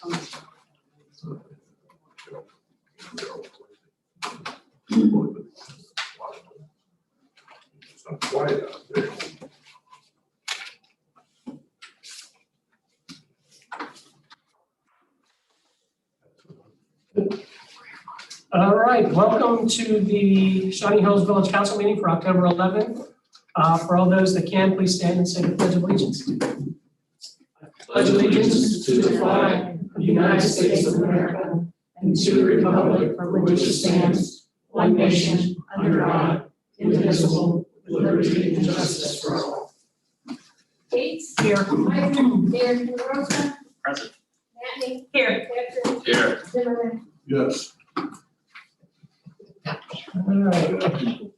It's not quiet out there. All right, welcome to the Shawnee Hills Village Council meeting for October 11th. For all those that can, please stand and say the Pledge of Allegiance. Pledge allegiance to the flag of the United States of America and to the republic for which it stands, one nation, under God, indivisible, with liberty and justice for all. Gates. Here. Meisner. Here. Rosa. Present. Matney. Here. Patrick. Here. Zimmerman. Yes. All right.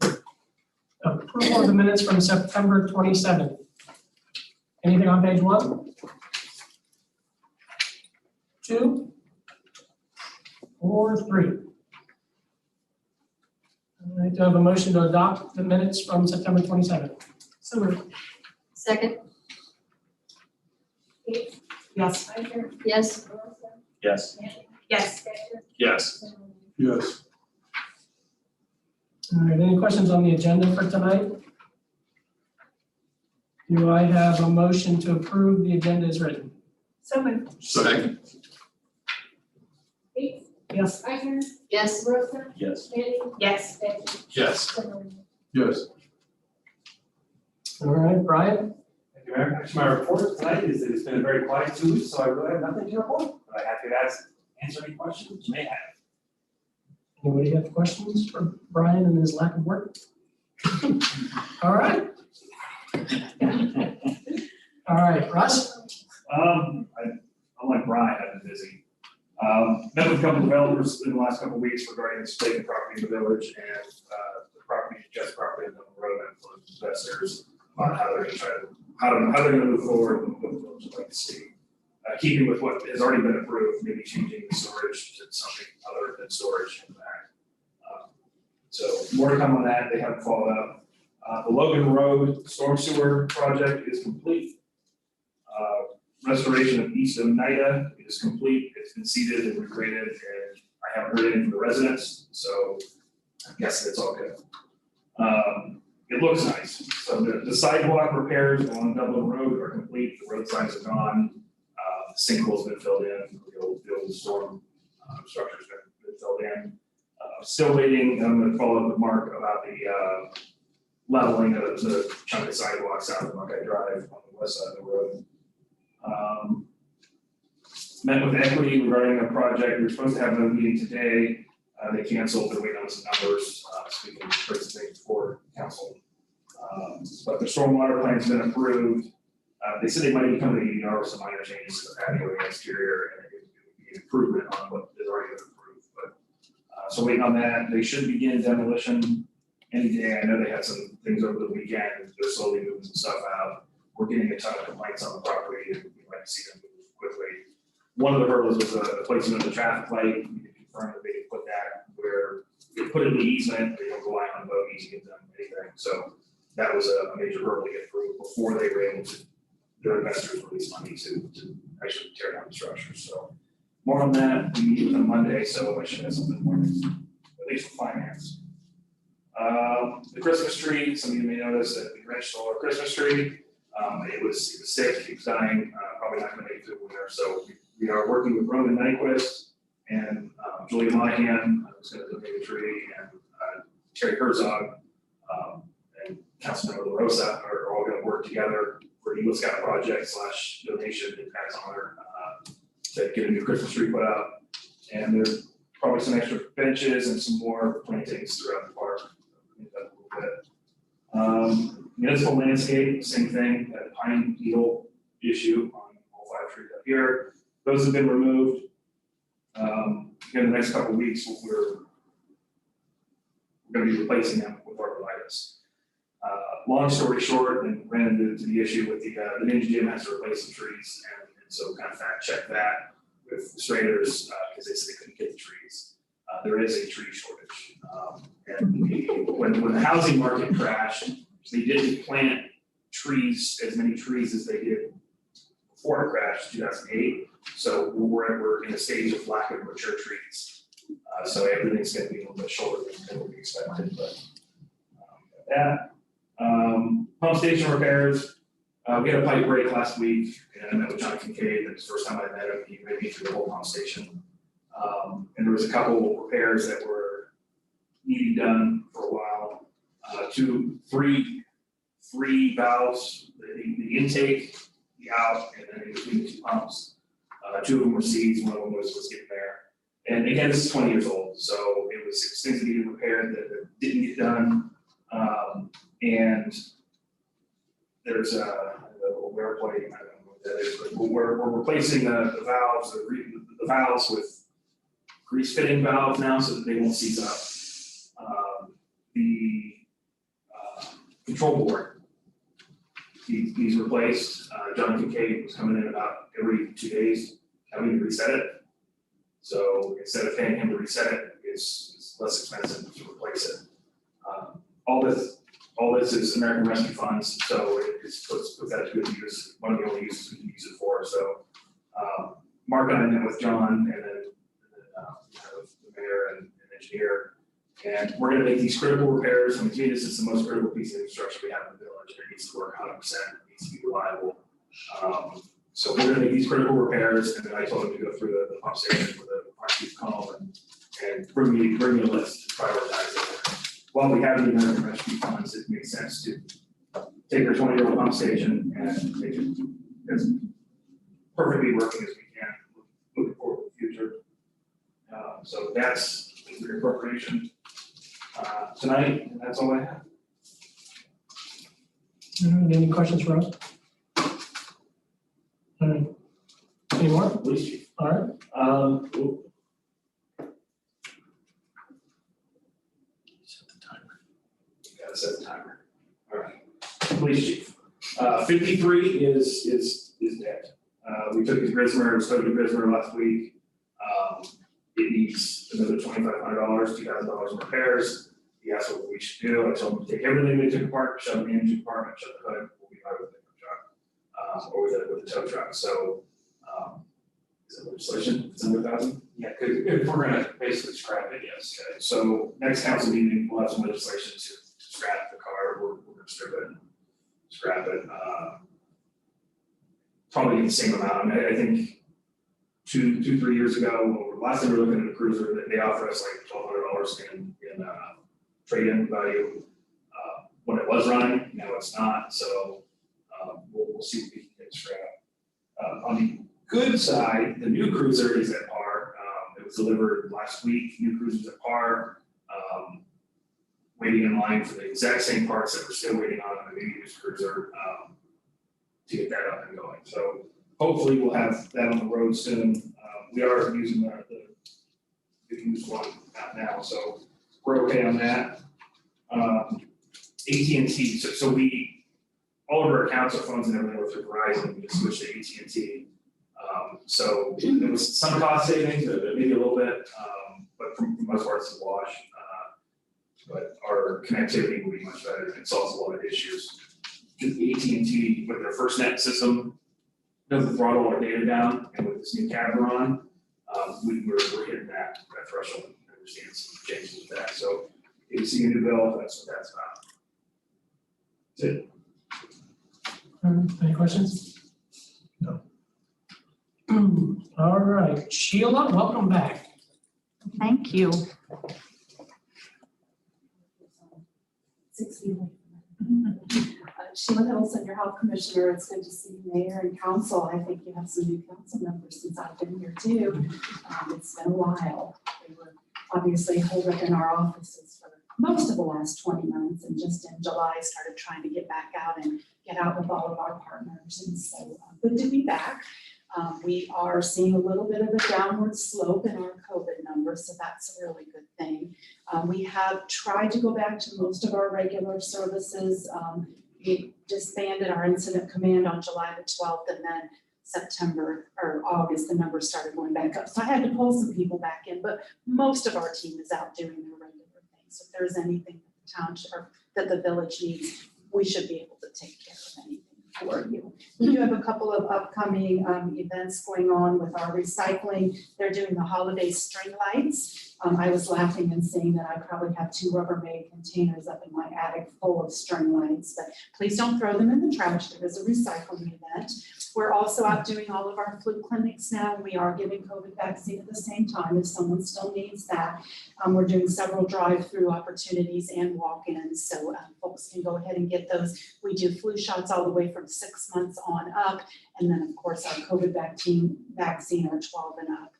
Approval of the minutes from September 27th. Anything on page 1? 2? Or 3? All right, do I have a motion to adopt the minutes from September 27th? So moved. Second. Gates. Yes. Meisner. Yes. Rosa. Yes. Matney. Yes. Patrick. Yes. Zimmerman. Yes. All right, any questions on the agenda for tonight? Do I have a motion to approve the agenda as written? So moved. Second. Gates. Yes. Meisner. Yes. Rosa. Yes. Matney. Yes. Patrick. Yes. Zimmerman. Yes. All right, Brian? Thank you, Mayor. Actually, my report tonight is that it's been a very quiet 2 weeks, so I really have nothing to report. But I'm happy to answer any questions you may have. Anybody have questions for Brian and his lack of work? All right. All right, Russ? Unlike Brian, I've been busy. Met with a couple developers in the last couple of weeks regarding the vacant property in the village and the property, just property on the road and for investors on how they're going to try to, how they're going to move forward with what the village would like to see. Keeping with what has already been approved, maybe changing the storage to something other than storage in the back. So more to come on that. They haven't followed up. The Logan Road storm sewer project is complete. Restoration of East Oneida is complete. It's been seeded and regraded, and I haven't heard anything from the residents, so I guess it's all good. It looks nice. So the sidewalk repairs on Dublin Road are complete. The road signs are gone. The sinkhole's been filled in. The old storm structure's been filled in. Still waiting. I'm going to follow up with Mark about the leveling of the chunk of sidewalks out of Buckeye Drive on the west side of the road. Met with Equity regarding a project. We were supposed to have a meeting today. They canceled. They're waiting on some numbers so we can bring some things forward to council. But the stormwater plan's been approved. They said they might be coming to EDR with some minor changes to the patio and exterior, and it would be an improvement on what has already been approved. But so waiting on that. They should begin demolition any day. I know they had some things over the weekend. They're slowly moving some stuff out. We're getting a ton of complaints on the property, and we'd like to see them move quickly. One of the hurdles was the placement of the traffic light. We can confirm that they can put that where they put it in the easement. They don't rely on bogeys to get them anything. So that was a major hurdle to get through before they were able to, their investors release money to actually tear down the structure. So more on that. We meet on Monday, so I should have something more, at least for finance. The Christmas tree, some of you may notice that the Grinch stole our Christmas tree. It was sick, it was dying, probably not gonna make it through the winter. So we are working with Roman Nyquist and Julie Monahan, who's gonna donate a tree, and Terry Herzog, and Councilmember La Rosa are all gonna work together for an Eagle Scout project / donation in Pat's honor to get a new Christmas tree put up. And there's probably some extra benches and some more plantings throughout the park. A little bit. Municipal landscape, same thing, that pine beetle issue on all 5 trees up here. Those have been removed. In the next couple of weeks, we're going to be replacing them with arborvitae. Long story short, and ran into the issue with the Ninja Gym has to replace some trees, and so kind of fact check that with the Straders because they said they couldn't get the trees. There is a tree shortage, and when the housing market crashed, they didn't plant trees, as many trees as they did before it crashed in 2008. So we're in a stage of lack of mature trees. So everything's gonna be a little bit shorter than what we expected, but that. Pump station repairs, we had a pipe break last week, and I met with John Kincaid, it was the first time I met him, he ran me through the whole pump station. And there was a couple repairs that were needing done for a while. Three valves, the intake, the out, and then in between the two pumps. Two of them were seized, one of them was getting there. And again, this is 20 years old, so it was things that needed repaired that didn't get done. And there's a wear plate, I don't know what that is, but we're replacing the valves with grease fitting valves now so that they won't seize up. The control board, he's replaced. John Kincaid was coming in about every 2 days, having to reset it. So instead of paying him to reset it, it's less expensive to replace it. All this is American Rescue Funds, so it's put that to good use. One of the only uses we can use it for. So Mark and I met with John, and then with the mayor and engineer, and we're going to make these critical repairs. I mean, to me, this is the most critical piece of infrastructure we have in the village. It needs to work 100%. It needs to be reliable. So we're going to make these critical repairs, and then I told him to go through the pump station with a fine-tooth comb and bring me a list to prioritize it. While we have the American Rescue Funds, it makes sense to take our 20-year-old pump station and make it as perfectly working as we can, looking forward to the future. So that's the appropriation tonight, and that's all I have. All right, any questions for us? All right. Any more? Police chief. All right. Gotta set the timer. All right. Police chief. 53 is dead. We took it to Grismer, it was towed to Grismer last week. It needs another $2,500, $2,000 in repairs. He asked what we should do. I told him to take everything we took apart, shove it in the engine compartment, shut the hood, we'll be fine with the pickup truck, or with the tow truck. So, is it legislation? It's under 1,000? Yeah, if we're gonna basically scrap it, yes. Okay, so next council meeting, we'll have some legislation to scrap the car. We're gonna strip it, scrap it. Probably the same amount. I mean, I think 3 years ago, last time we were looking at a cruiser, they offered us like $1,200 in trade-in value when it was running. Now it's not, so we'll see if we can get scrapped. On the good side, the new cruiser is at par. It was delivered last week. New cruiser's at par. Waiting in line for the exact same parts that we're still waiting on the new used cruiser to get that up and going. So hopefully we'll have that on the road soon. We are using the used one now, so we're okay on that. AT&T, so all of our accounts, our phones and everything were through Verizon, we just switched to AT&T. So there was some cost savings, maybe a little bit, but for the most part it's a wash. But our connectivity will be much better and it solves a lot of issues. AT&T with their FirstNet system doesn't throttle our data down, and with this new cab we're on, we're hitting that threshold and we're seeing some changes with that. So if you see a new bill, that's what that's about. That's it. Any questions? No. All right, Sheila, welcome back. Thank you. 6 feet away. Sheila Hiddleston, your health commissioner. It's good to see you, mayor and council. I think you have some new council members since I've been here too. It's been a while. They were obviously holed up in our offices for most of the last 20 months, and just in July started trying to get back out and get out with all of our partners. And so good to be back. We are seeing a little bit of a downward slope in our COVID numbers, so that's a really good thing. We have tried to go back to most of our regular services. We disbanded our incident command on July the 12th, and then September or August, the numbers started going back up. So I had to pull some people back in, but most of our team is out doing their regular things. So if there's anything that the township or that the village needs, we should be able to take care of anything for you. We do have a couple of upcoming events going on with our recycling. They're doing the holiday string lights. I was laughing and saying that I probably have 2 Rubbermaid containers up in my attic full of string lights, but please don't throw them in the trash. There is a recycling event. We're also out doing all of our flu clinics now. We are giving COVID vaccine at the same time if someone still needs that. We're doing several drive-through opportunities and walk-ins, so folks can go ahead and get those. We do flu shots all the way from 6 months on up, and then of course our COVID vaccine are 12 and up.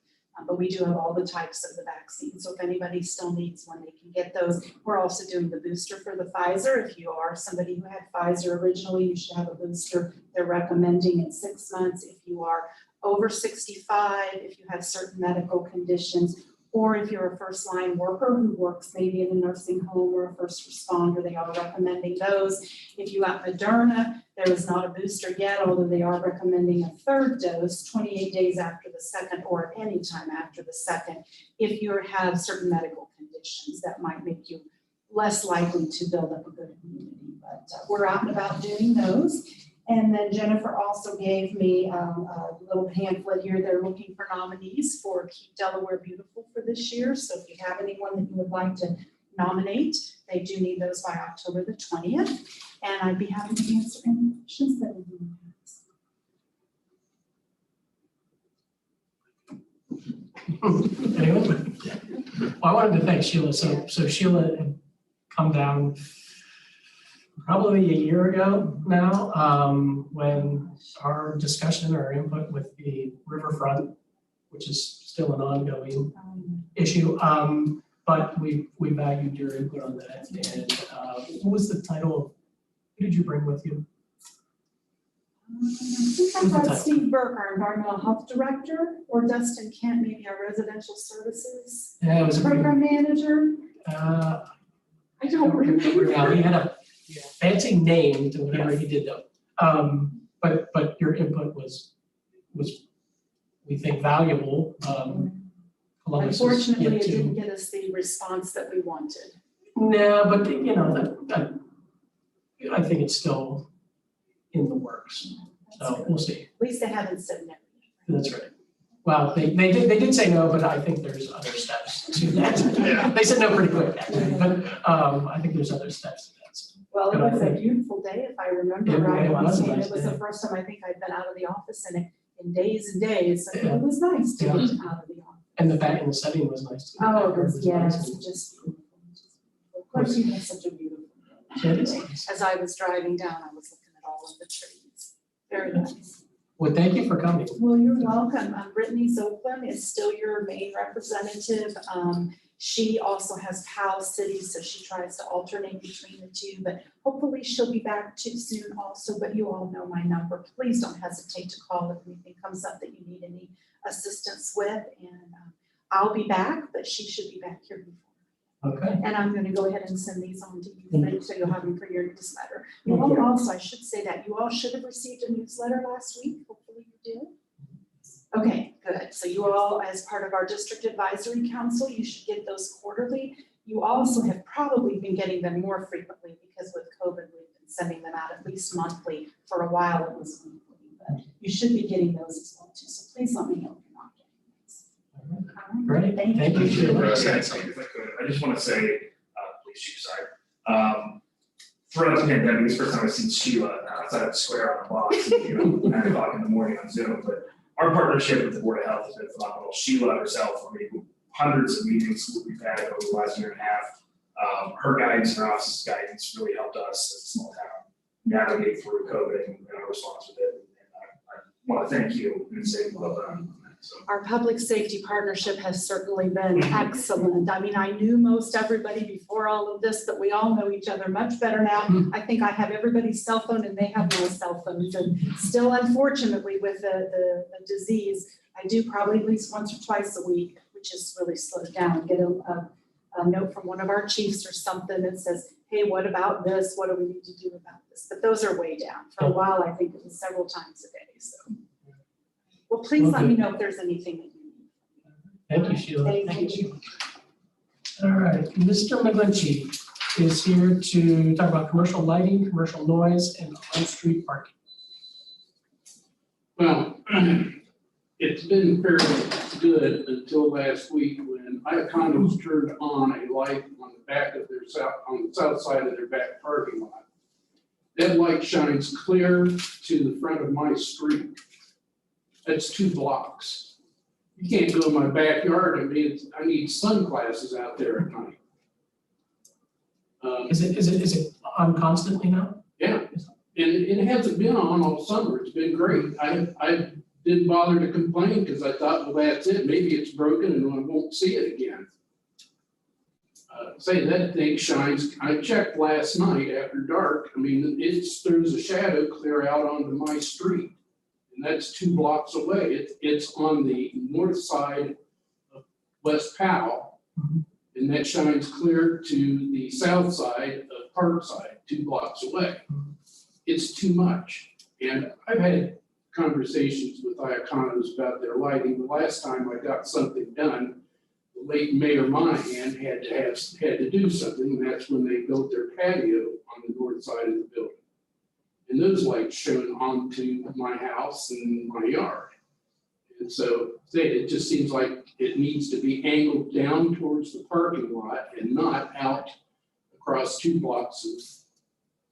But we do have all the types of the vaccine, so if anybody still needs one, they can get those. We're also doing the booster for the Pfizer. If you are somebody who had Pfizer originally, you should have a booster. They're recommending at 6 months. If you are over 65, if you have certain medical conditions, or if you're a first-line worker who works maybe in a nursing home or a first responder, they are recommending those. If you have Moderna, there is not a booster yet, although they are recommending a 3rd dose 28 days after the 2nd or at any time after the 2nd if you have certain medical conditions that might make you less likely to build up a good immunity. But we're out and about doing those. And then Jennifer also gave me a little pamphlet here. They're looking for nominees for Keep Delaware Beautiful for this year. So if you have anyone that you would like to nominate, they do need those by October the 20th. And I'd be happy to answer any questions that anyone has. Anyone? Well, I wanted to thank Sheila. So Sheila had come down probably a year ago now, when our discussion or input with the riverfront, which is still an ongoing issue, but we valued your input on that. And what was the title? Who did you bring with you? I think I brought Steve Burke, our environmental health director, or Dustin Kent, maybe our residential services Yeah, it was program manager. I I don't remember. now. He had a fancy name to whatever he did though. But your input was we think valuable. Columbus is Unfortunately, yet it to- didn't get us the response that we wanted. No, but you know that I think it's still in the works. So we'll see. At least they haven't said no. That's right. Well, they did say no, but I think there's other steps to that. Yeah. They said no pretty quick, actually, but I think there's other steps to that. So, Well, it was a beautiful day, if I remember It right. was a And nice it was day. the first time I think I'd been out of the office in days and days. So Yeah. it was nice to Yeah. get out of the office. And the fact and the setting was nice too. Oh, it was, yes, nice. just beautiful. Of course, you have such a beautiful Yeah, it is day. nice. As I was driving down, I was looking at all of the trees. Very nice. Well, thank you for coming. Well, you're welcome. Brittany Zoplin is still your main representative. She also has Powell City, so she tries to alternate between the two, but hopefully she'll be back too soon also. But you all know my number. Please don't hesitate to call if anything comes up that you need any assistance with. And I'll be back, but she should be back here before. Okay. And I'm gonna go ahead and send these on to you, Thank you. so you'll have them for your newsletter. You Thank all you. also, I should say that, you all should have received a newsletter last week, hopefully you did. Okay, good. So you all, as part of our district advisory council, you should get those quarterly. You also have probably been getting them more frequently because with COVID, we've been sending them out at least monthly. For a while, it was weekly, but you should be getting those as well too. So please let me know if you're not getting those. All right. Great. Thank you, Sheila. If I could, I just want to say, police chief, sorry. Throughout the pandemic, this is the first time I've seen Sheila outside the square on a box, 9 o'clock in the morning on Zoom. But our partnership with the Board of Health has been phenomenal. Sheila herself, I mean, hundreds of meetings that we've had over the last year and a half. Her guidance and our office's guidance really helped us as a small town navigate through COVID and our response with it. And I want to thank you and say well done on that. So. Our public safety partnership has certainly been excellent. I mean, I knew most everybody before all of this, but we all know each other much better now. I think I have everybody's cell phone and they have my cell phones. And still, unfortunately, with the disease, I do probably at least once or twice a week, which is really slowed down, get a note from one of our chiefs or something that says, hey, what about this? What do we need to do about this? But those are way down. For a while, I think it was several times a day, so. Well, please let me know if there's anything that you need. Thank you, Sheila. Thank you. Sheila. All right, Mr. McGlinchey is here to talk about commercial lighting, commercial noise, and on-street parking. Well, it's been fairly good until last week when Iaconos turned on a light on the back of their on the south side of their back parking lot. That light shines clear to the front of my street. That's 2 blocks. You can't go in my backyard. I need sunglasses out there at night. Is it on constantly now? Yeah, and it hasn't been on all summer. It's been great. I didn't bother to complain because I thought, well, that's it. Maybe it's broken and I won't see it again. Say that thing shines. I checked last night after dark. I mean, there's a shadow clear out onto my street. And that's 2 blocks away. It's on the north side of West Powell. And that shines clear to the south side of Parkside, 2 blocks away. It's too much. And I've had conversations with Iaconos about their lighting. The last time I got something done, the late Mayor Monahan had to do something, and that's when they built their patio on the north side of the building. And those lights shone onto my house and my yard. And so it just seems like it needs to be angled down towards the parking lot and not out across 2 blocks of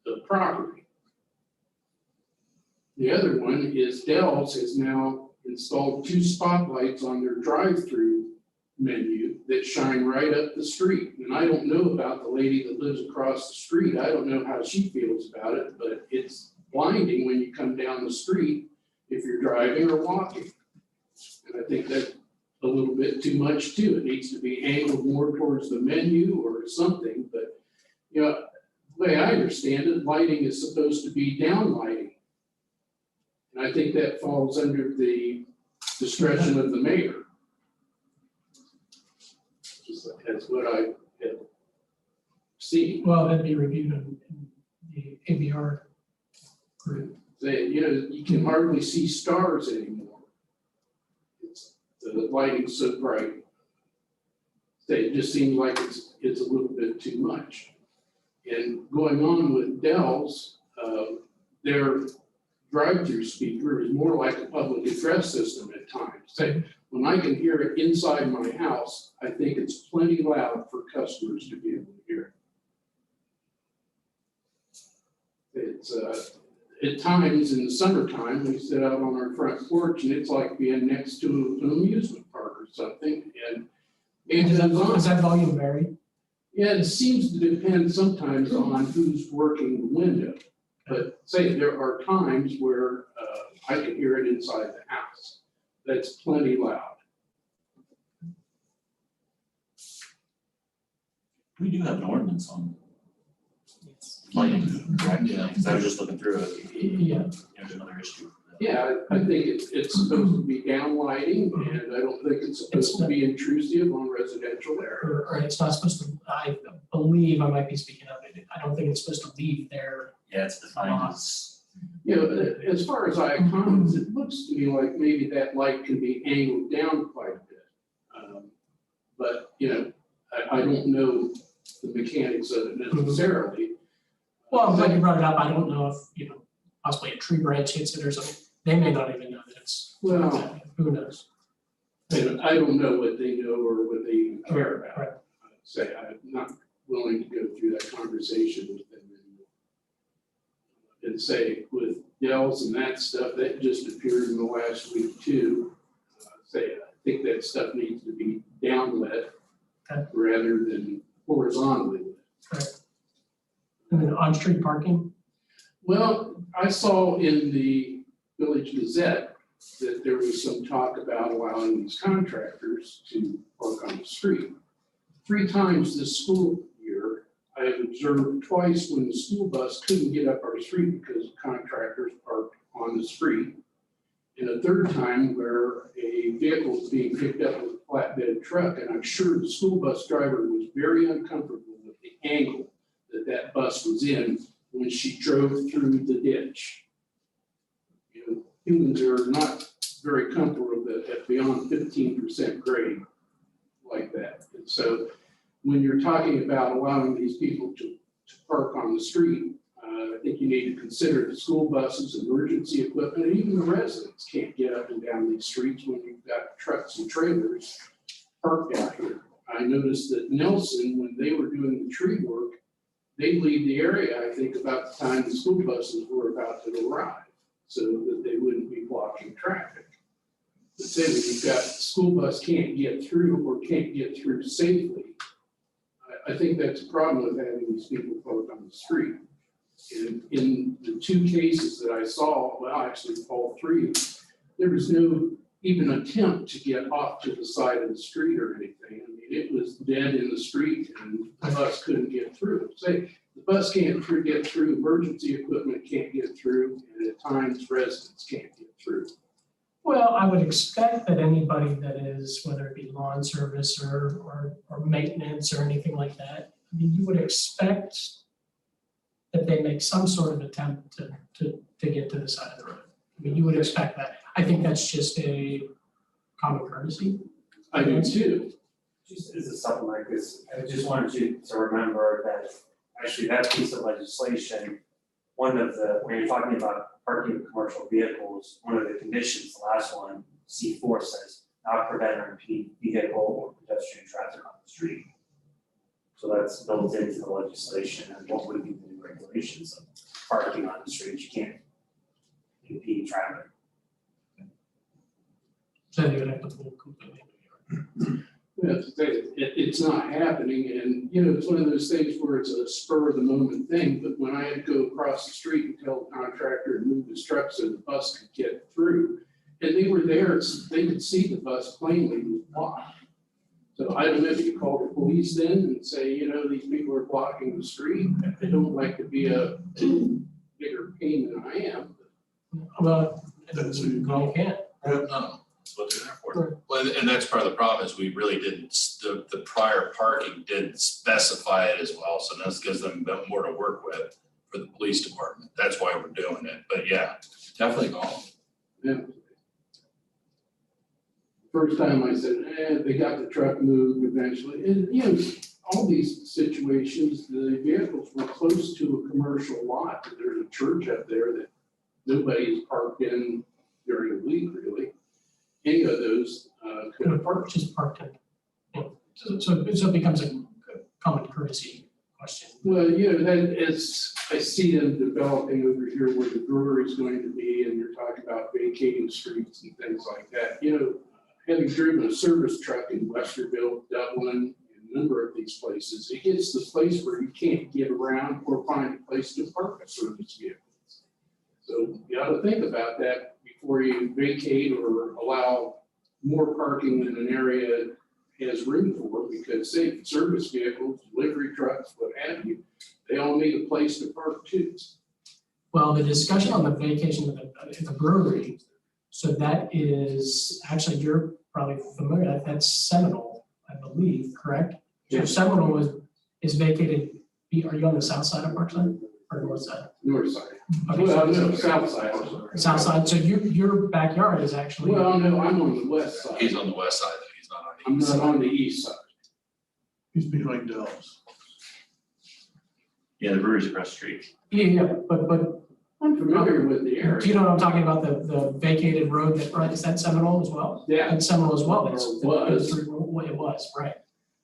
the property. The other one is Dell's has now installed 2 spotlights on their drive-through menu that shine right up the street. And I don't know about the lady that lives across the street. I don't know how she feels about it, but it's blinding when you come down the street if you're driving or walking. And I think that's a little bit too much too. It needs to be angled more towards the menu or something, but you know, the way I understand it, lighting is supposed to be down lighting. And I think that falls under the discretion of the mayor. That's what I have seen. Well, that'd be reviewed in the ABR group. You can hardly see stars anymore. The lighting's so bright. It just seems like it's a little bit too much. And going on with Dell's, their drive-through speaker is more like a public address system at times. When I can hear it inside my house, I think it's plenty loud for customers to be able to hear it. It's at times in the summertime, we sit out on our front porch and it's like being next to an amusement park or something. And Does that volume vary? yeah, it seems to depend sometimes on who's working the window. But say there are times where I can hear it inside the house. That's plenty loud. We do have an ordinance on lighting, correct? Yeah, because I was just looking through it. Yeah. There's another issue. Yeah, I think it's supposed to be down lighting, and I don't think it's supposed to be intrusive on residential area. Or it's not supposed to, I believe, I might be speaking of it, I don't think it's supposed to leave there. Yeah, it's defined as. You know, as far as icons, it looks to me like maybe that light can be angled down quite a bit. But, you know, I don't know the mechanics of it necessarily. Well, I'm glad you brought it up. I don't know if, possibly a tree branch hits it or something. They may not even know that it's, Well, who knows? and I don't know what they know or what they even care about. Right. Say, I'm not willing to go through that conversation with them anymore. And say, with Dell's and that stuff, that just appeared in the last week too. Say, I think that stuff needs to be downlit rather than horizontally lit. Correct. And then on-street parking? Well, I saw in the Village Gazette that there was some talk about allowing these contractors to park on the street. 3 times this school year, I have observed twice when the school bus couldn't get up our street because contractors parked on the street. And a 3rd time where a vehicle was being picked up with a flatbed truck, and I'm sure the school bus driver was very uncomfortable with the angle that bus was in when she drove through the ditch. Humans are not very comfortable at beyond 15% grade like that. And so when you're talking about allowing these people to park on the street, I think you need to consider the school buses, emergency equipment, and even the residents can't get up and down these streets when you've got trucks and trailers parked out here. I noticed that Nelson, when they were doing the tree work, they leave the area, I think, about the time the school buses were about to arrive, so that they wouldn't be blocking traffic. But say that you've got school bus can't get through or can't get through safely, I think that's a problem with having these people parked on the street. And in the two cases that I saw, well, actually all three, there was no even attempt to get off to the side of the street or anything. I mean, it was dead in the street and the bus couldn't get through. Say, the bus can't get through, emergency equipment can't get through, and at times residents can't get through. Well, I would expect that anybody that is, whether it be lawn service or maintenance or anything like that, I mean, you would expect that they make some sort of attempt to get to the side of the road. I mean, you would expect that. I think that's just a common courtesy. I do too. Just as a supplement, because I just wanted you to remember that actually that piece of legislation, when you're talking about parking commercial vehicles, one of the conditions, the last one, C4 says, not prevent or impede vehicle or pedestrian traffic on the street. So that's built into the legislation, and what would be the new regulations of parking on the street? You can't impede traffic. So they would have to move completely. Yeah, it's not happening, and you know, it's one of those things where it's a spur of the moment thing, but when I had to go across the street and tell the contractor to move his truck so the bus could get through, and they were there, they could see the bus plainly was blocked. So I don't know if you call the police then and say, you know, these people are blocking the street. I don't like to be a bigger pain than I am. Well, That's what you can't. No, that's what they're there for. Well, and that's part of the problem is we really didn't, the prior parking didn't specify it as well. So this gives them a bit more to work with for the police department. That's why we're doing it. But yeah, definitely call them. Yeah. First time I said, they got the truck moved eventually. And, you know, all these situations, the vehicles were close to a commercial lot. There's a church up there that nobody's parked in during the week, really. Any of those could have parked. Just parked in. So it becomes a common courtesy question. Well, you know, that as I see them developing over here where the brewery is going to be, and you're talking about vacating streets and things like that, you know, having driven a service truck in Westerville, Dublin, and a number of these places, it gets to the place where you can't get around or find a place to park a service vehicle. So you ought to think about that before you vacate or allow more parking than an area has room for, because say service vehicles, delivery trucks, what have you, they all need a place to park too. Well, the discussion on the vacation of the brewery, so that is, actually, you're probably familiar, that's Seminole, I believe, correct? Yeah. So Seminole is vacated, are you on the south side of Parkside or north side? North side. Okay, Well, so- no, south side. I'm sorry. South side, so your backyard is actually. Well, no, I'm on the west side. He's on the west side, though. He's not on the I'm east not side. on the east side. He's behind Dell's. Yeah, the brewery's across the street. Yeah, but I'm familiar with the area. do you know what I'm talking about, the vacated road that, right, is that Seminole as well? Yeah, And Seminole as well, it's. Or was. It was, right.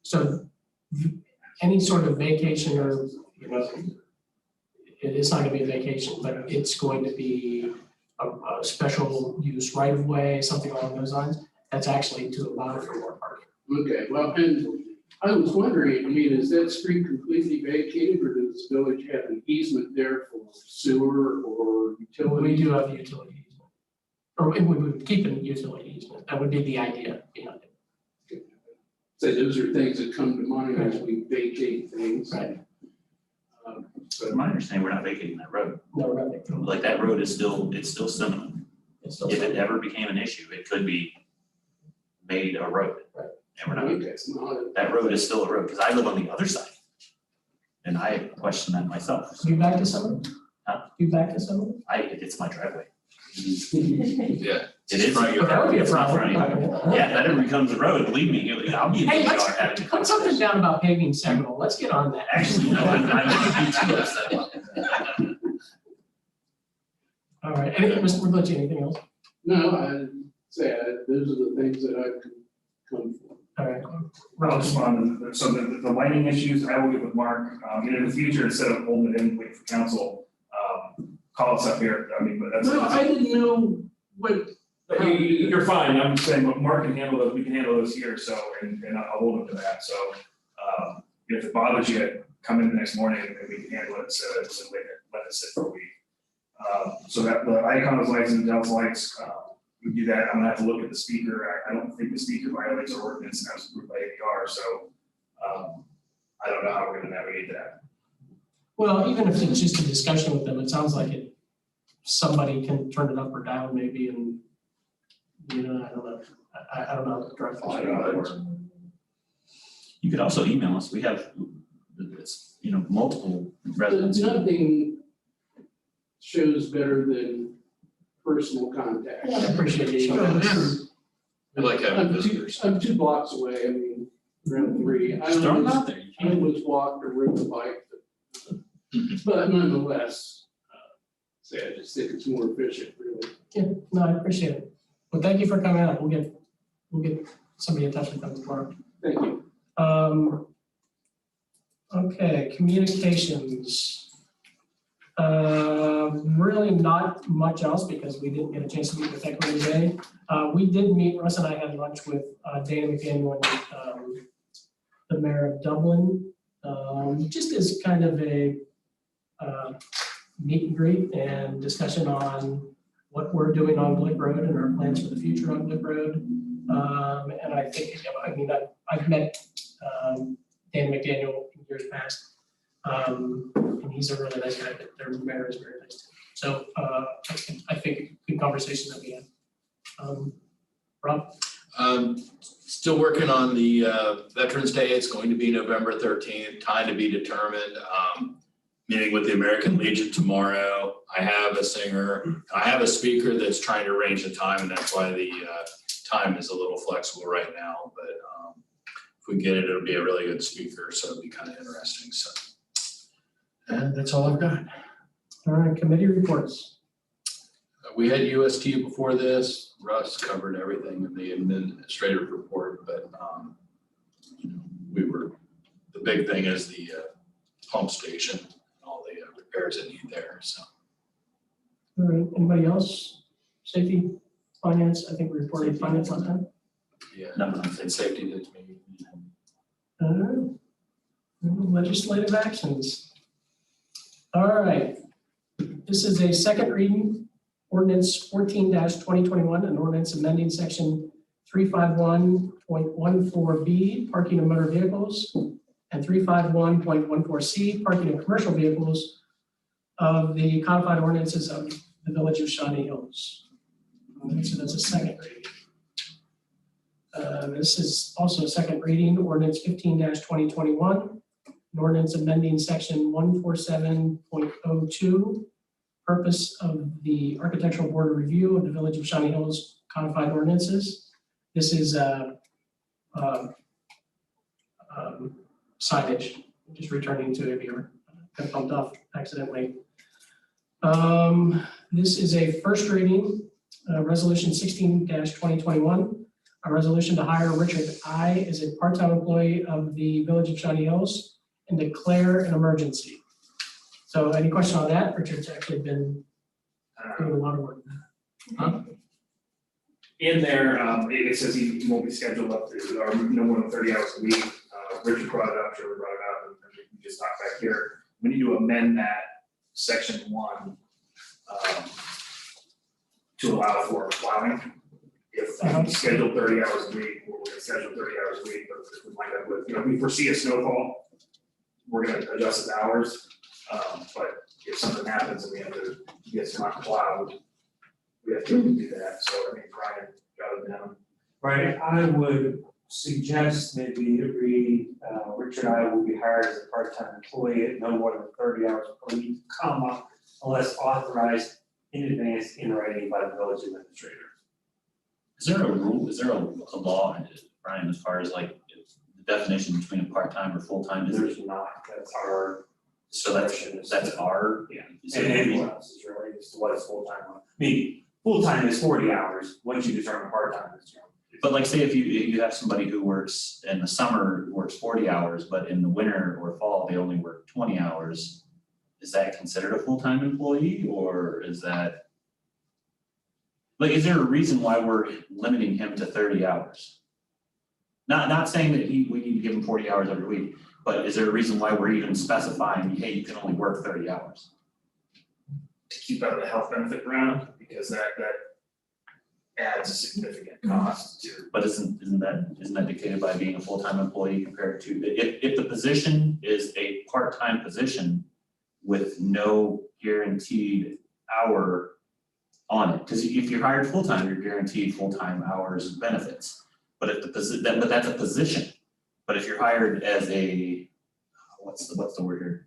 So any sort of vacation or, you know, it's not gonna be a vacation, but it's going to be a special use right of way, something along those lines. That's actually to allow for more parking. okay, well, and I was wondering, I mean, is that street completely vacated, or does the village have an easement there for sewer or We utility? do have the utility easement. Or we would keep a utility easement. That would be the idea behind it. So those are things that come to mind as we vacate things. Right. From my understanding, we're not vacating that road. No, we're not making. Like that road is still, it's still Seminole. It's still. If it ever became an issue, it could be made a road. Right. And we're not, Okay, it's not a- that road is still a road, because I live on the other side. And I question that myself. You back to someone? Huh? You back to someone? It's my driveway. Yeah. It is. Front But that would be a It's not problem. front. Yeah, if that ever becomes a road, believe me, I'll be in the Hey, yard let's having. put something down about paving Seminole. Let's get on that. Actually, no, I'm too upset about that. All right, anything, Mr. McGlinchey, anything else? No, I say, those are the things that I've come for. All right. I'll Rob, respond. So the lighting issues, I will get with Mark, and in the future, instead of holding it in, wait for council, call us up here, I mean, but that's. No, I didn't know what. You're fine, I'm just saying, but Mark can handle those, we can handle those here, so, and I'll hold him to that, so, if it bothers you, come in the next morning and we can handle it, so let it sit for a week. So that, the icons lights and Dell's lights, we do that, I'm gonna have to look at the speaker, I don't think the speaker violates our ordinance, and that was approved by ADR, so, I don't know how we're gonna navigate that. well, even if it's just a discussion with them, it sounds like somebody can turn it up or down maybe and, you know, I don't know. I don't know how to direct I don't know how that works. You could also email us. We have, multiple residents. Nothing shows better than personal contact. I appreciate it. Sure. We like having I'm visitors. I'm 2 blocks away, I mean, around 3. I Just throw them almost- out there. You I can't- almost walked or rode the bike, but nonetheless, say, I just think it's more efficient, really. Yeah, no, I appreciate it. Well, thank you for coming out. We'll get somebody in touch with them tomorrow. Thank you. Okay, communications. Really not much else because we didn't get a chance to meet with Equity today. We did meet, Russ and I had lunch with Dana McDaniel and the mayor of Dublin, just as kind of a meet and greet and discussion on what we're doing on Glick Road and our plans for the future on Glick Road. And I think, I've met Dan McDaniel in years past. And he's a really nice guy, but their mayor is very nice too. So I think a good conversation that we had. Rob? Still working on the Veterans Day. It's going to be November 13th, time to be determined. Meeting with the American Legion tomorrow. I have a singer, I have a speaker that's trying to arrange the time, and that's why the time is a little flexible right now, but if we get it, it'll be a really good speaker, so it'll be kind of interesting, so. And that's all I've got. All right, committee reports. We had UST before this. Russ covered everything in the administrative report, but the big thing is the pump station, and all the repairs that need there, so. All right, anybody else? Safety, finance, I think we reported finance last time. Yeah, Nothing on and safety did to me. All right. Legislative actions. All right. This is a second reading, ordinance 14-2021, an ordinance amending section 351.14B, parking of motor vehicles, and 351.14C, parking of commercial vehicles of the codified ordinances of the village of Shawnee Hills. All right, so that's a second reading. This is also a second reading, ordinance 15-2021, an ordinance amending section 147.02, purpose of the Architectural Board of Review of the Village of Shawnee Hills codified ordinances. This is signage, just returning to if you're got bumped off accidentally. This is a first reading, resolution 16-2021. A resolution to hire Richard I. as a part-time employee of the Village of Shawnee Hills and declare an emergency. So any question on that? Richard's actually been doing a lot of work. In there, it says he won't be scheduled up to, or no more than 30 hours a week. Richard brought it up, Trevor brought it up, and we just talked back here. We need to amend that section 1 to allow for plowing. If we schedule 30 hours a week, we're gonna schedule 30 hours a week, but if we wind up with, if we foresee a snowfall, we're gonna adjust his hours. But if something happens and we have to get some plowed, we have to do that. So I mean, Brian got it down. Right, I would suggest maybe read, Richard I will be hired as a part-time employee at no more than 30 hours per week, comma, unless authorized in advance in writing by the village administrator. Is there a rule, is there a law, Brian, as far as like the definition between a part-time or full-time? Is There's not, that's our So that's our. Yeah, So and anyone else is really, as to what is full-time. I mean, full-time is 40 hours, once you determine part-time is, But like, say if you have somebody who works in the summer, works 40 hours, but in the winter or fall, they only work 20 hours. Is that considered a full-time employee, or is that? Like, is there a reason why we're limiting him to 30 hours? Not saying that we need to give him 40 hours every week, but is there a reason why we're even specifying, hey, you can only work 30 hours? To keep out of the health benefit ground, because that adds a significant cost to. But isn't that dictated by being a full-time employee compared to, if the position is a part-time position with no guaranteed hour on it? Because if you're hired full-time, you're guaranteed full-time hours and benefits. But if but that's a position. But if you're hired as a, what's the word here?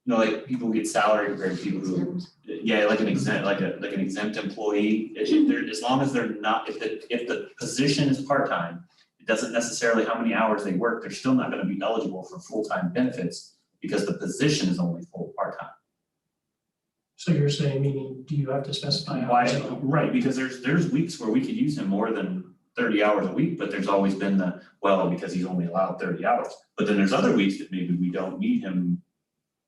Like people who get salary compared to people who, yeah, like an exempt employee. As long as they're not, if the position is part-time, it doesn't necessarily how many hours they work, they're still not going to be eligible for full-time benefits because the position is only full part-time. So you're saying, meaning, do you have to specify Why? hours? Right, because there's weeks where we could use him more than 30 hours a week, but there's always been because he's only allowed 30 hours. But then there's other weeks that maybe we don't need him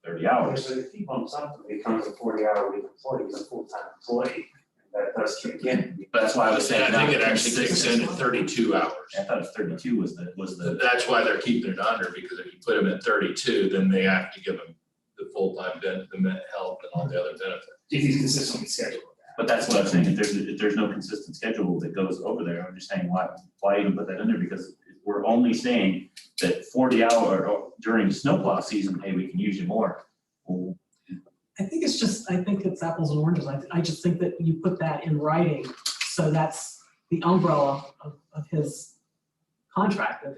30 hours. But if he bumps up and becomes a 40-hour-a-week employee, he's a full-time employee, and that does kick in. But that's why I was saying. And I think it not actually kicks in at consistent. 32 hours. I thought it was 32 was the. That's why they're keeping it under, because if you put them at 32, then they have to give them the full-time benefit, the health and all the other benefits. If he's consistently scheduled with that. But that's what I'm saying, if there's no consistent schedule that goes over there, I'm just saying, why even put that in there? Because we're only saying that 40 hour or during snowplow season, hey, we can use you more. Well, I think it's apples and oranges. I just think that you put that in writing, so that's the umbrella of his contract, of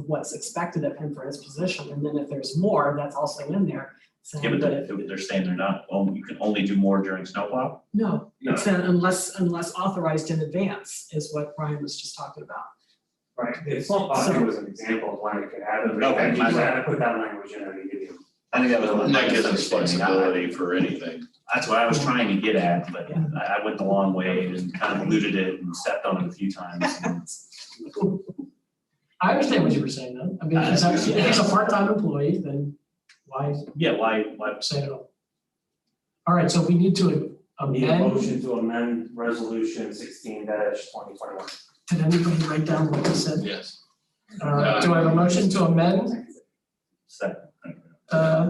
what's expected of him for his position. And then if there's more, that's also in there. yeah, Saying but that they're saying you can only do more during snowplow? no, it's unless authorized in advance is what Brian was just talking about. Right, the slump box was an example of when it could happen, but Okay, you my just bad. had to put that language in there to give you. I think that was And my that gives us misunderstanding. flexibility for anything. That's what I was trying to get at, but I went the long way and kind of eluded it and stepped on it a few times. I understand what you were saying though. I mean, if he's a part-time employee, then why Yeah, why say it at all? All right, so we need to Need a amend. motion to amend resolution 16-2021. Did anybody write down what he said? Yes. Do I have a motion to amend? second? Uh,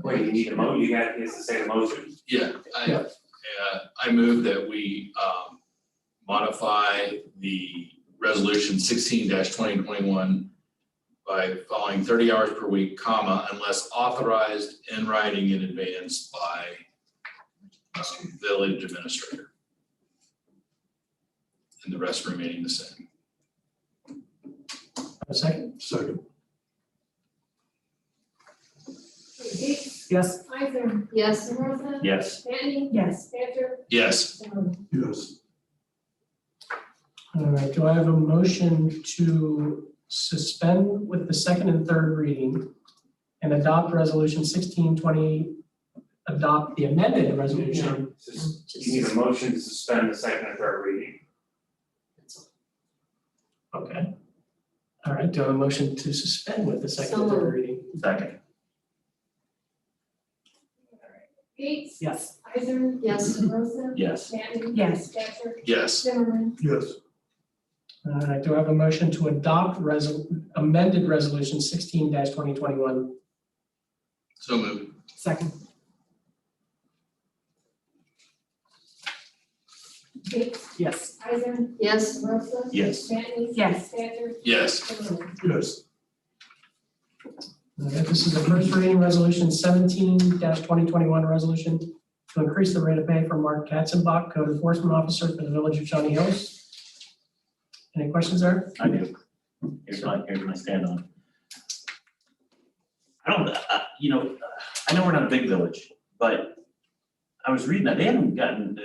Wait, you need a you got to say the motion. Yeah, Yeah. I move that we modify the resolution 16-2021 by following 30 hours per week, comma, unless authorized in writing in advance by village administrator. And the rest remaining the same. a second? Second. Gates, Yes. Isaac. Yes. Rosa. Yes. Manny. Yes. Badger. Yes, Zimmerman. Yes. All right, do I have a motion to suspend with the second and third reading and adopt resolution 1620, adopt the amended resolution? You need a motion to suspend the second and third reading. Okay. All right, do I have a motion to suspend with the second and So third moved. reading? Second. Gates. Yes. Isaac. Yes. Rosa. Yes. Manny. Yes. Badger. yes, Zimmerman. Yes. All right, do I have a motion to adopt amended resolution 16-2021? so moved. Second. Gates. Yes. Isaac. Yes. Rosa. Yes. Manny. Yes. Badger. Yes, Zimmerman. Yes. All right, this is the first reading, resolution 17-2021, resolution to increase the rate of pay for Mark Katzenbach, code enforcement officer for the village of Shawnee Hills. Any questions there? I do. Here's my stand on. I don't, I know we're not a big village, but I was reading that they haven't gotten,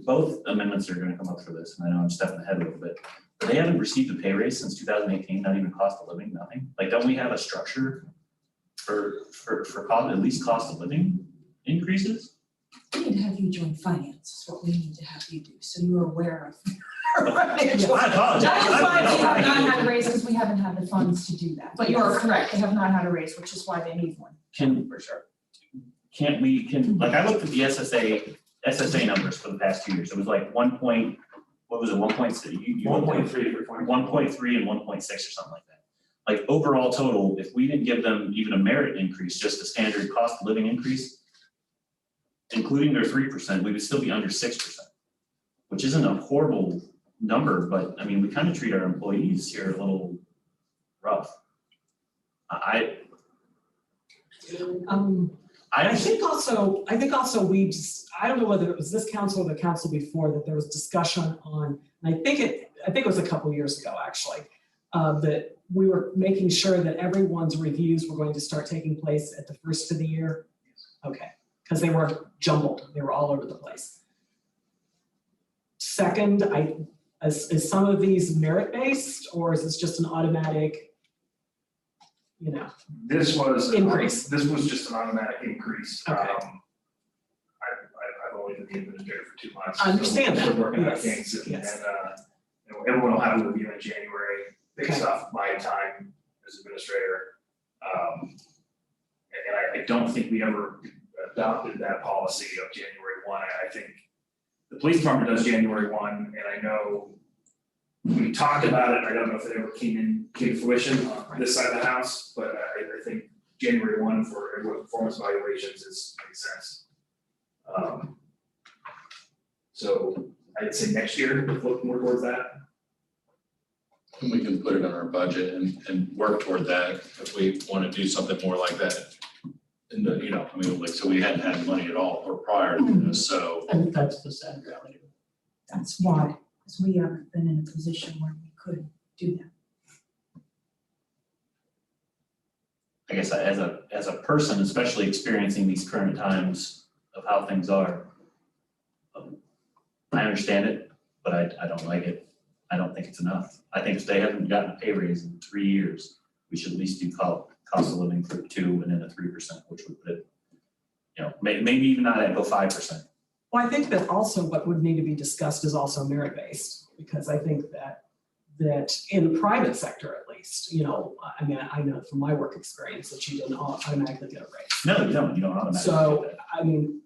both amendments are gonna come up for this, and I know I'm stepping ahead a little bit. But they haven't received a pay raise since 2018, not even cost of living, nothing. Like, don't we have a structure at least cost of living increases? We need to have you join finance, is what we need to have you do, so you are aware of. I That apologize. is why we have not had a raise, because we haven't had the funds to do that. But you are correct, they have not had a raise, which is why they need one. For sure. Like I looked at the SSA numbers for the past 2 years. It was like 1 point, what was it, 1.6? 1.3 for 20. 1.3 and 1.6 or something like that. Like overall total, if we didn't give them even a merit increase, just a standard cost of living increase, including their 3%, we would still be under 6%, which isn't a horrible number, but I mean, we kind of treat our employees here a little rough. I think also we just, I don't know whether it was this council or the council before that there was discussion on, and I think it was a couple years ago actually, that we were making sure that everyone's reviews were going to start taking place at the first of the year. Okay, because they were jumbled, they were all over the place. Second, is some of these merit-based, or is this just an automatic, you know? This was. Increase. This was just an automatic increase. Okay. I've only been the administrator for 2 months. I understand so that. Still working on Yes. things, and Yes. everyone will have a review in January based Okay. off my time as administrator. And I don't think we ever adopted that policy of January 1. I think the police department does January 1, and I know we talked about it. I don't know if it ever came to fruition on this side of the house, but I think January 1 for everyone's performance evaluations makes sense. So I'd say next year, we'll look more towards that. We can put it in our budget and work toward that if we want to do something more like that. And so we hadn't had money at all or prior to this, so. And that's the sad reality. That's why, because we haven't been in a position where we could do that. I guess as a person, especially experiencing these current times of how things are, I understand it, but I don't like it. I don't think it's enough. I think if they haven't gotten a pay raise in 3 years, we should at least do cost of living for 2 and then a 3%, which would put it, maybe even not at go 5%. Well, I think that also what would need to be discussed is also merit-based, because I think that in the private sector at least, I mean, I know from my work experience that you didn't automatically get a raise. No, you don't automatically So, get that. I mean,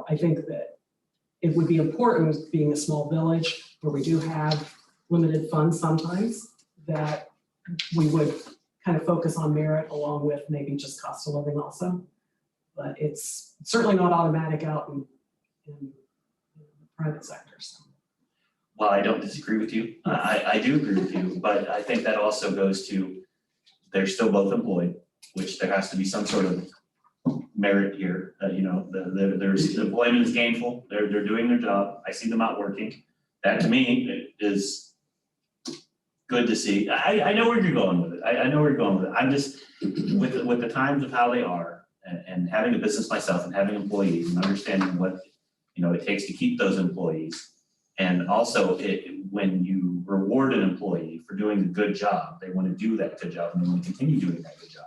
I think that it would be important, being a small village where we do have limited funds sometimes, that we would kind of focus on merit along with maybe just cost of living also. But it's certainly not automatic out in the private sector. So. Well, I don't disagree with you. I do agree with you, but I think that also goes to, they're still both employed, which there has to be some sort of merit here. There's employment is gainful. They're doing their job. I see them out working. That to me is good to see. I know where you're going with it. I know where you're going with it. I'm just with the times of how they are, and having a business myself and having employees and understanding what it takes to keep those employees. And also, when you reward an employee for doing a good job, they want to do that good job and they want to continue doing that good job.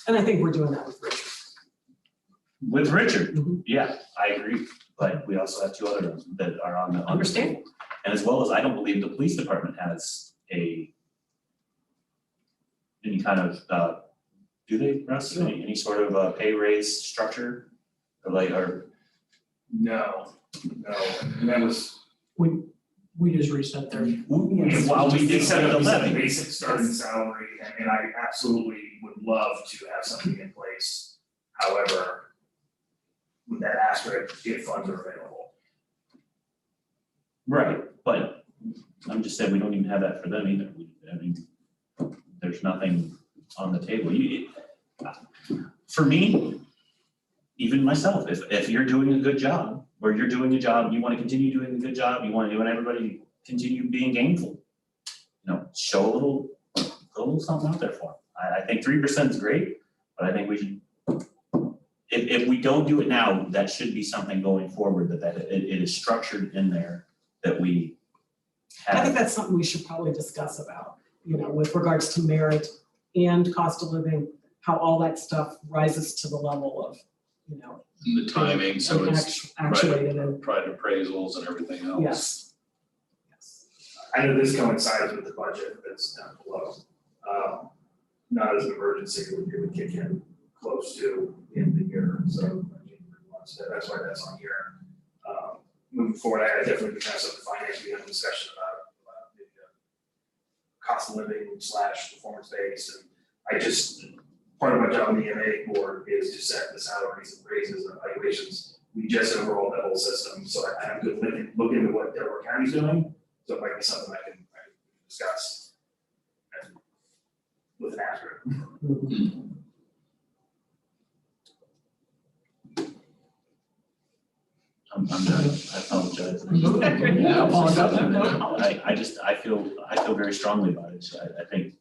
And I think we're doing that with Richard. With Richard, Mhm. yeah, I agree. But we also have 2 other ones that are on the Understand. And as well as, I don't believe the police department has any kind of, do they, Russ, any sort of pay raise structure? Or No, and that was. We just reset there. Well, we did set up the the levy. basic starting salary, and I absolutely would love to have something in place. However, with that asterisk, if funds are available. Right, but I'm just saying we don't even have that for them either. There's nothing on the table. For me, even myself, if you're doing a good job, or you're doing a job, you want to continue doing a good job, you want everybody to continue being gainful, show a little something out there for them. I think 3% is great, but I think we should, if we don't do it now, that should be something going forward, that it is structured in there that we have. I think that's something we should probably discuss about, with regards to merit and cost of living. how all that stuff rises to the level of, you know. And the timing, so being it's Actuated and, private appraisals and everything else. yes. Yes. I know this coincides with the budget that's down below. Not as an emergency, it would kick in close to the end of the year, so that's why that's on here. Moving forward, I definitely would have some finance, we have a discussion about maybe a cost of living / performance based, and I just, part of my job on the EMA board is to set the salaries and raises and evaluations. We just overhauled that whole system, so I have to look into what Delaware County's doing, so it might be something I can discuss and with an asterisk. I'm done, I apologize. Yeah, apologize. No. I feel very strongly about it, so I think,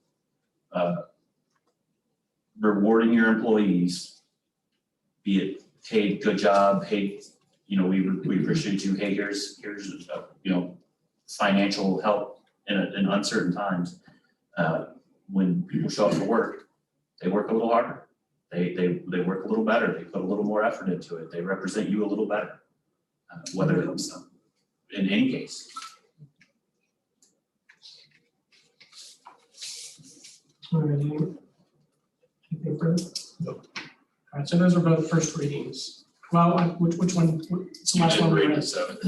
rewarding your employees, be it, hey, good job, hey, you know, we appreciate you, hey, here's, you know, financial help in uncertain times. When people show up to work, they work a little harder, they work a little better, they put a little more effort into it, they represent you a little better. Whether it's in any case. Anything further? No. All right, so those are both first readings. Well, which one, it's the You last didn't one we read read.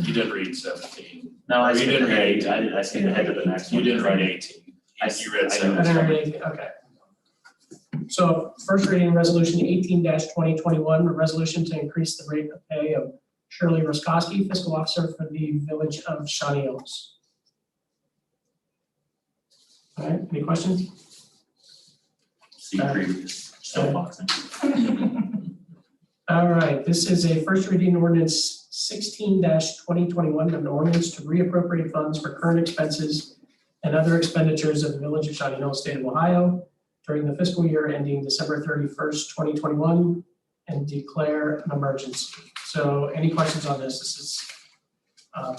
you didn't read 17. No, I You skipped didn't read ahead, I skipped ahead to the next You one. didn't read 18. You read I 17. know. I didn't read anything, okay. So first reading, resolution 18-2021, a resolution to increase the rate of pay of Shirley Roskoski, fiscal officer for the village of Shawnee Hills. All right, any questions? See previous soapboxing. All right, this is a first reading ordinance 16-2021, an ordinance to reappropriate funds for current expenses and other expenditures of the village of Shawnee Hills, state of Ohio during the fiscal year ending December 31st, 2021, and declare an emergency. So any questions on this? This is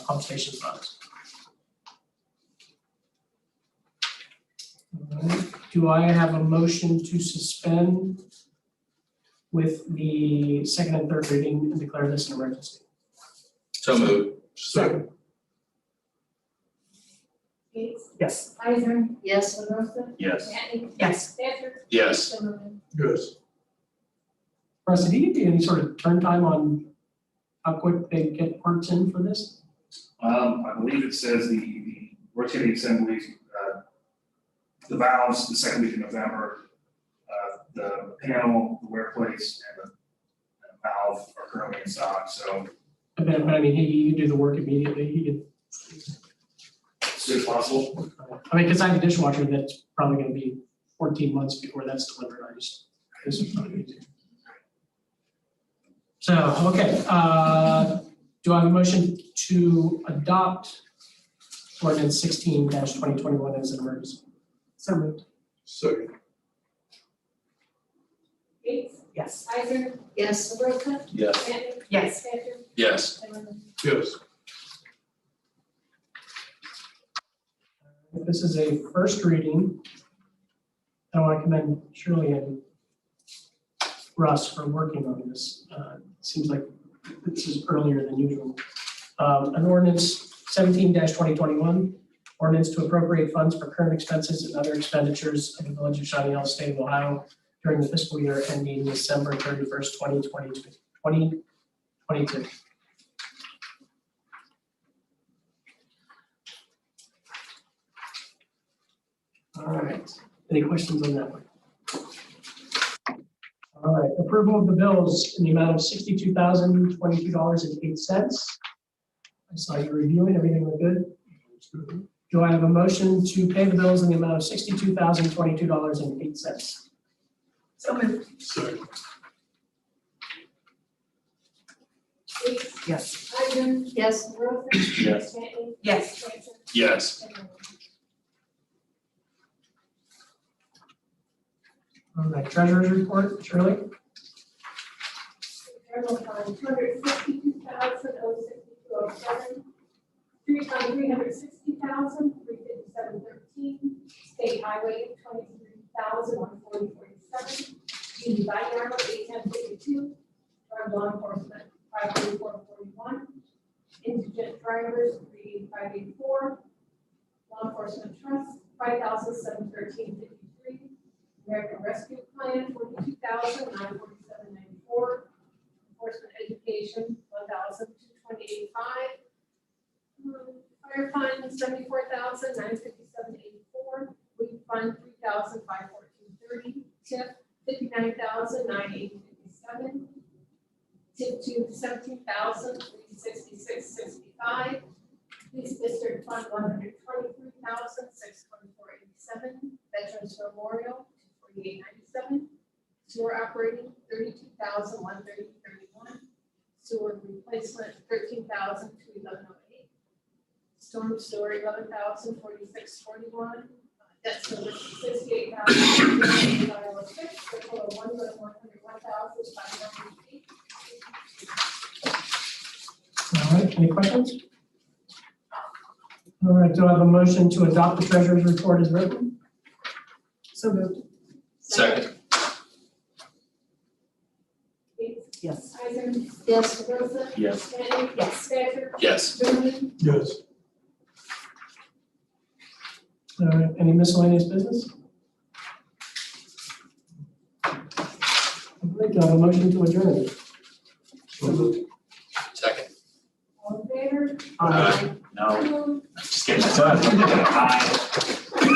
pump station funds. All right. Do I have a motion to suspend with the second and third reading and declare this an emergency? So moved. Second. Gates, Yes. Isaac, yes, LaRosa, Yes. Shawnee, Yes. Patrick, Yes. Zimmerman. Yes. Russ, did you give any sort of turn time on how quick they get parts in for this? I believe it says the rotating assemblies, the valves, the second week of November, the panel, the wear plates, and the valve are currently in stock, so But I mean, he could do the work immediately. He could, as soon as possible. I mean, because I have a dishwasher that's probably going to be 14 months before that's delivered. This is not easy. So, okay, do I have a motion to adopt ordinance 16-2021 as an emergency? So moved. Second. Gates, Yes. Isaac, yes, LaRosa, Yes. Shawnee, Yes. Patrick, Yes. Zimmerman. Yes. This is a first reading. I want to commend Shirley and Russ for working on this. Seems like this is earlier than usual. An ordinance 17-2021, ordinance to appropriate funds for current expenses and other expenditures of the village of Shawnee Hills, state of Ohio during the fiscal year ending December 31st, 2022. All right, any questions on that one? All right, approval of the bills in the amount of $62,022.08. I saw you reviewing, everything looked good. Do I have a motion to pay the bills in the amount of $62,022.08? So moved. Second. Gates, Yes. Isaac, yes, LaRosa, Yes. Shawnee, Yes. Patrick, Yes. Zimmerman. All right, treasurer's report, Shirley? General fund, 262,062.07. Street fund, 360,357.13. State highway, 23,140.47. Cindy Bynum, 81052, drug law enforcement, 53441, indigent drivers, 38584, law enforcement trust, 5,713.53, American Rescue Plan, 42,947.94, enforcement education, 1,228.5, fire fund, 74,957.84, weed fund, 3,514.30, TIF, 59,980.57, TIF 2, 17,366.65, police district fund, 123,624.87, veterans memorial, 248.97, sewer operating, 32,130.31, sewer replacement, 13,211.08, storm story, 11,046.41, debt service, 68,506, for a total of 1,101,508. All right, any questions? All right, do I have a motion to adopt the treasurer's report as written? So moved. Second. Gates, Yes. Isaac. Yes. Rosa. Yes. Manning. Yes. Badger. Yes. Johnson. Yes. All right, any miscellaneous business? All right, do I have a motion to adjourn? So moved. Second. All in favor? No, just kidding. Aye.